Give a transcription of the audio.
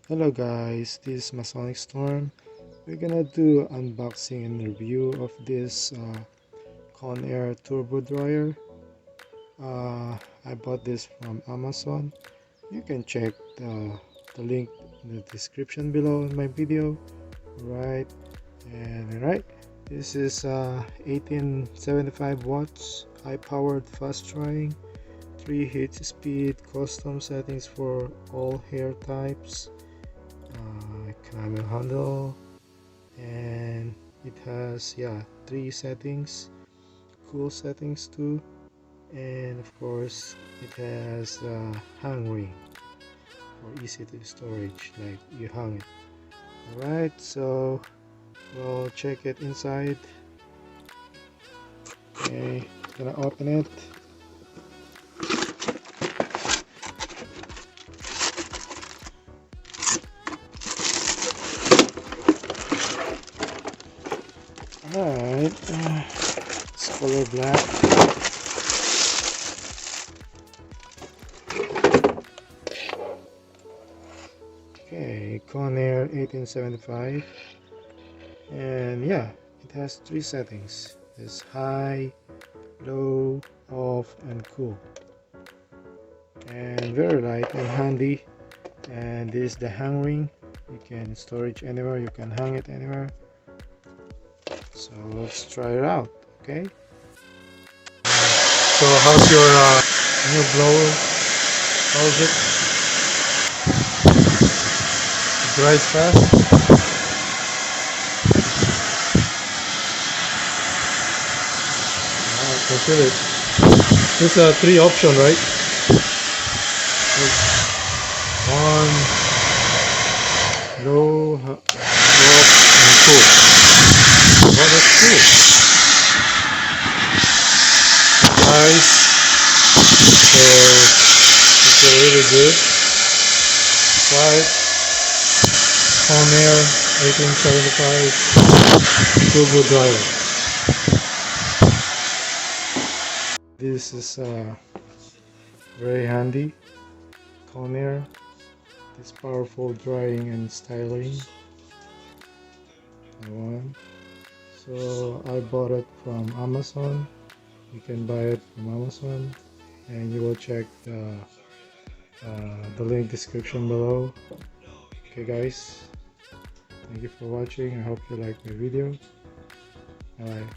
Hello guys, this is Masonic Storm. We're gonna do unboxing and review of this Conair turbo dryer. I bought this from Amazon. You can check the link in the description below in my video. Right, and right, this is 1875 watts, high powered fast drying, 3 heat speed, custom settings for all hair types, camel handle, and it has 3 settings, cool settings too, and of course it has a hang ring for easy to storage, like you hang it. Alright, so we'll check it inside. Okay, gonna open it. Alright, it's color black. Okay, Conair 1875, and it has 3 settings. It's high, low, off, and cool, and very light and handy. And this is the hang ring. You can storage anywhere, you can hang it anywhere. So let's try it out. Okay, so how's your new blower? How's it? It dries fast. I can feel it. There's a 3 option, right? There's 1, low, off, and cool. Oh, that's cool. Nice. So it's a really good. Try it. Conair 1875 turbo dryer. This is very handy. Conair. This powerful drying and styling. One. So I bought it from Amazon. You can buy it from Amazon, and you will check the link description below. Okay guys, thank you for watching. I hope you like my video. Bye.